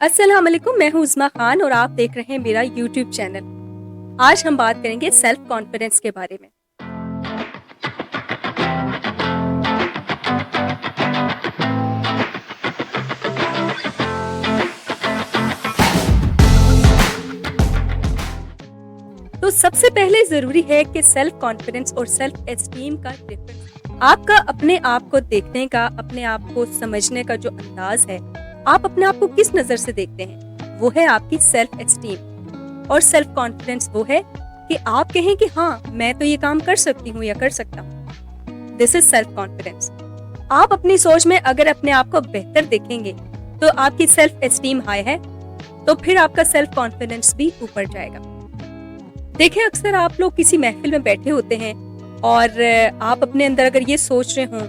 अस्सलाम वालेकुम, मैं हूँ उस्मा खान और आप देख रहे हैं मेरा यूट्यूब चैनल। आज हम बात करेंगे सेल्फ कॉन्फिडेंस के बारे में। तो सबसे पहले जरूरी है कि सेल्फ कॉन्फिडेंस और सेल्फ एस्टीम का डिफरेंस, आपका अपने आप को देखने का, अपने आप को समझने का जो अंदाज है, आप अपने आप को किस नजर से देखते हैं, वो है आपकी सेल्फ एस्टीम। और सेल्फ कॉन्फिडेंस वो है कि आप कहें कि हाँ, मैं तो ये काम कर सकती हूँ या कर सकता हूँ। This is self confidence. आप अपनी सोच में अगर अपने आप को बेहतर देखेंगे तो आपकी सेल्फ एस्टीम हाई है, तो फिर आपका सेल्फ कॉन्फिडेंस भी ऊपर जाएगा। देखिए, अक्सर आप लोग किसी महफिल में बैठे होते हैं और आप अपने अंदर अगर ये सोच रहे हो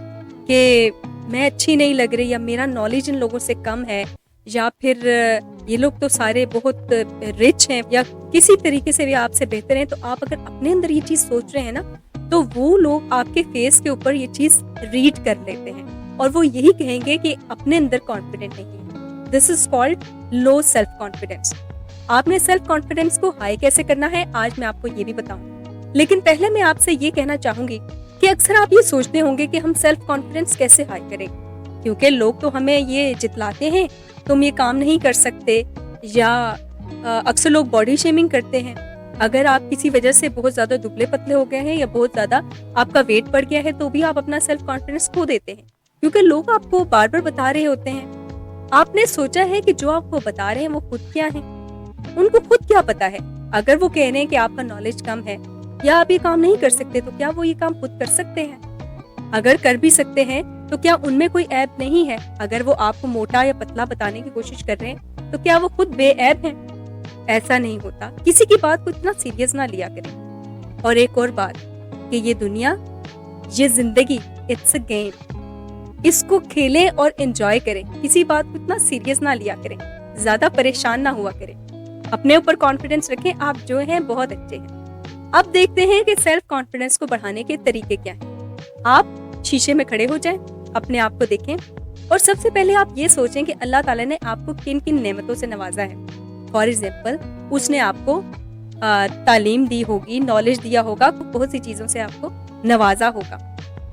कि मैं अच्छी नहीं लग रही, या मेरा नॉलेज इन लोगों से कम है, या फिर ये लोग तो सारे बहुत रिच हैं, या किसी तरीके से भी आपसे बेहतर हैं, तो आप अगर अपने अंदर ये चीज सोच रहे हैं ना, तो वो लोग आपके फेस के ऊपर ये चीज रीड कर लेते हैं और वो यही कहेंगे कि अपने अंदर कॉन्फिडेंट नहीं है। This is called low self confidence. आपने सेल्फ कॉन्फिडेंस को हाई कैसे करना है, आज मैं आपको ये भी बताऊंगी। लेकिन पहले मैं आपसे ये कहना चाहूंगी कि अक्सर आप ये सोचते होंगे कि हम सेल्फ कॉन्फिडेंस कैसे हाई करें, क्योंकि लोग तो हमें ये जितलाते हैं तुम ये काम नहीं कर सकते, या अक्सर लोग बॉडी शेमिंग करते हैं। अगर आप किसी वजह से बहुत ज्यादा दुबले पतले हो गए हैं या बहुत ज्यादा आपका वेट बढ़ गया है, तो भी आप अपना सेल्फ कॉन्फिडेंस खो देते हैं, क्योंकि लोग आपको बार बार बता रहे होते हैं। आपने सोचा है कि जो आपको बता रहे हैं वो खुद क्या है? उनको खुद क्या पता है? अगर वो कह रहे हैं कि आपका नॉलेज कम है या आप ये काम नहीं कर सकते, तो क्या वो ये काम खुद कर सकते हैं? अगर कर भी सकते हैं तो क्या उनमें कोई ऐब नहीं है? अगर वो आपको मोटा या पतला बताने की कोशिश कर रहे हैं, तो क्या वो खुद बेऐब हैं? ऐसा नहीं होता। किसी की बात को इतना सीरियस ना लिया करें। और एक और बात कि ये दुनिया, ये जिंदगी, इट्स अ गेम। इसको खेलें और एंजॉय करें। किसी बात को इतना सीरियस ना लिया करें, ज्यादा परेशान ना हुआ करें। अपने ऊपर कॉन्फिडेंस रखें, आप जो हैं बहुत अच्छे हैं। अब देखते हैं कि सेल्फ कॉन्फिडेंस को बढ़ाने के तरीके क्या हैं। आप शीशे में खड़े हो जाएं, अपने आप को देखें और सबसे पहले आप ये सोचें कि अल्लाह ताला ने आपको किन किन नेमतों से नवाजा है। फॉर एग्जाम्पल, उसने आपको तालीम दी होगी, नॉलेज दिया होगा, बहुत सी चीजों से आपको नवाजा होगा।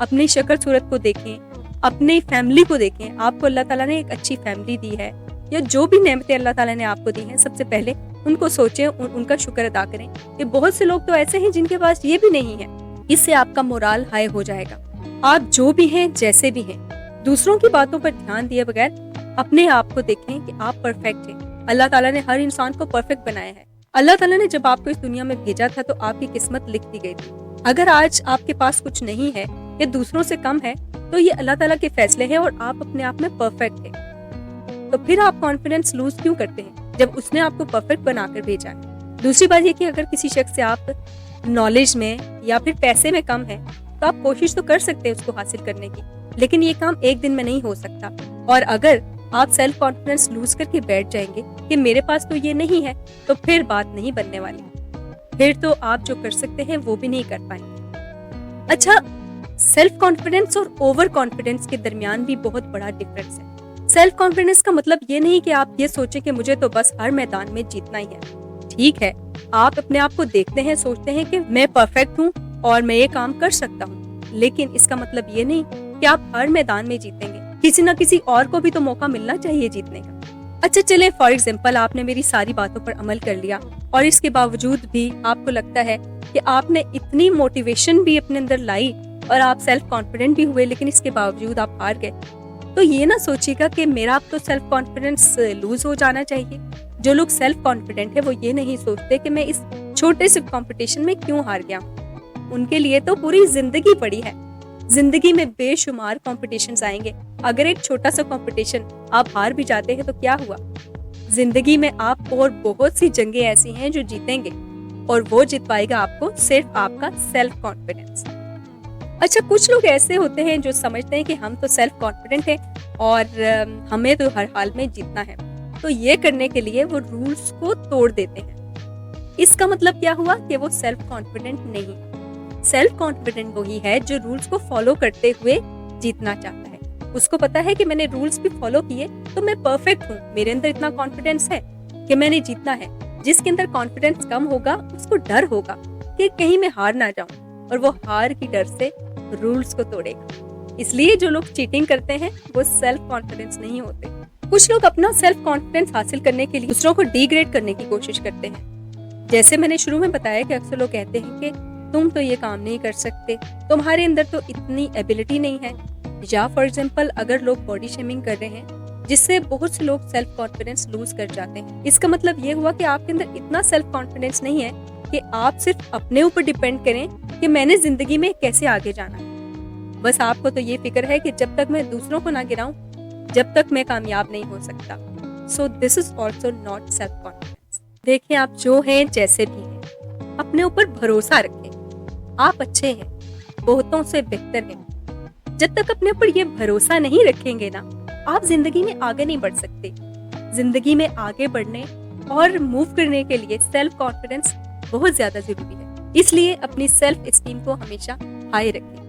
अपनी शक्ल सूरत को देखें, अपनी फैमिली को देखें। आपको अल्लाह ताला ने एक अच्छी फैमिली दी है, या जो भी नेमतें अल्लाह ताला ने आपको दी हैं, सबसे पहले उनको सोचें, उनका शुक्र अदा करें। कि बहुत से लोग तो ऐसे हैं जिनके पास ये भी नहीं है। इससे आपका मोराल हाई हो जाएगा। आप जो भी हैं, जैसे भी हैं, दूसरों की बातों पर ध्यान दिए बगैर अपने आप को देखें कि आप परफेक्ट हैं। अल्लाह ताला ने हर इंसान को परफेक्ट बनाया है। अल्लाह ताला ने जब आपको इस दुनिया में भेजा था तो आपकी किस्मत लिख दी गई थी। अगर आज आपके पास कुछ नहीं है या दूसरों से कम है, तो ये अल्लाह ताला के फैसले हैं और आप अपने आप में परफेक्ट हैं। तो फिर आप कॉन्फिडेंस लूज क्यों करते हैं जब उसने आपको परफेक्ट बनाकर भेजा है? दूसरी बात ये कि अगर किसी शख्स से आप नॉलेज में या फिर पैसे में कम है, तो आप कोशिश तो कर सकते हैं उसको हासिल करने की, लेकिन ये काम एक दिन में नहीं हो सकता। और अगर आप सेल्फ कॉन्फिडेंस लूज करके बैठ जाएंगे कि मेरे पास तो ये नहीं है, तो फिर बात नहीं बनने वाली। फिर तो आप जो कर सकते हैं वो भी नहीं कर पाएंगे। अच्छा, सेल्फ कॉन्फिडेंस और ओवर कॉन्फिडेंस के दरमियान भी बहुत बड़ा डिफरेंस है। सेल्फ कॉन्फिडेंस का मतलब ये नहीं कि आप ये सोचें कि मुझे तो बस हर मैदान में जीतना ही है। ठीक है, आप अपने आप को देखते हैं, सोचते हैं कि मैं परफेक्ट हूँ और मैं ये काम कर सकता हूँ, लेकिन इसका मतलब ये नहीं कि आप हर मैदान में जीतेंगे। किसी ना किसी और को भी तो मौका मिलना चाहिए जीतने का। अच्छा चले, फॉर एग्जाम्पल, आपने मेरी सारी बातों पर अमल कर लिया और इसके बावजूद भी आपको लगता है कि आपने इतनी मोटिवेशन भी अपने अंदर लाई और आप सेल्फ कॉन्फिडेंट भी हुए, लेकिन इसके बावजूद आप हार गए, तो ये ना सोचिएगा कि मेरा अब तो सेल्फ कॉन्फिडेंस लूज हो जाना चाहिए। जो लोग सेल्फ कॉन्फिडेंट है वो ये नहीं सोचते कि मैं इस छोटे से कंपटीशन में क्यों हार गया हूँ। उनके लिए तो पूरी जिंदगी पड़ी है। जिंदगी में बेशुमार कॉम्पिटिशन्स आएंगे। अगर एक छोटा सा कंपटीशन आप हार भी जाते हैं तो क्या हुआ? जिंदगी में आप और बहुत सी जंगें ऐसी हैं जो जीतेंगे, और वो जीत पाएगा आपको सिर्फ आपका सेल्फ कॉन्फिडेंस। अच्छा, कुछ लोग ऐसे होते हैं जो समझते हैं कि हम तो सेल्फ कॉन्फिडेंट हैं और हमें तो हर हाल में जीतना है, तो ये करने के लिए वो रूल्स को तोड़ देते हैं। इसका मतलब क्या हुआ कि वो सेल्फ कॉन्फिडेंट नहीं। सेल्फ कॉन्फिडेंट वही है जो रूल्स को फॉलो करते हुए जीतना चाहता है। उसको पता है कि मैंने रूल्स भी फॉलो किए तो मैं परफेक्ट हूँ, मेरे अंदर इतना कॉन्फिडेंस है कि मैंने जीतना है। जिसके अंदर कॉन्फिडेंस कम होगा उसको डर होगा कि कहीं मैं हार ना जाऊं, और वो हार की डर से रूल्स को तोड़ेगा। इसलिए जो लोग चीटिंग करते हैं वो सेल्फ कॉन्फिडेंस नहीं होते। कुछ लोग अपना सेल्फ कॉन्फिडेंस हासिल करने के लिए दूसरों को डिग्रेड करने की कोशिश करते हैं। जैसे मैंने शुरू में बताया कि अक्सर लोग कहते हैं कि तुम तो ये काम नहीं कर सकते, तुम्हारे अंदर तो इतनी एबिलिटी नहीं है। या फॉर एग्जाम्पल अगर लोग बॉडी शेमिंग कर रहे हैं जिससे बहुत से लोग सेल्फ कॉन्फिडेंस लूज कर जाते हैं, इसका मतलब ये हुआ कि आपके अंदर इतना सेल्फ कॉन्फिडेंस नहीं है कि आप सिर्फ अपने ऊपर डिपेंड करें कि मैंने जिंदगी में कैसे आगे जाना है। बस आपको तो ये फिक्र है कि जब तक मैं दूसरों को ना गिराऊं, जब तक मैं कामयाब नहीं हो सकता। So this is also not self confidence. देखिए, आप जो हैं जैसे भी हैं, अपने ऊपर भरोसा रखें। आप अच्छे हैं, बहुतों से बेहतर हैं। जब तक अपने ऊपर ये भरोसा नहीं रखेंगे ना, आप जिंदगी में आगे नहीं बढ़ सकते। जिंदगी में आगे बढ़ने और मूव करने के लिए सेल्फ कॉन्फिडेंस बहुत ज्यादा जरूरी है। इसलिए अपनी सेल्फ एस्टीम को हमेशा हाई रखें।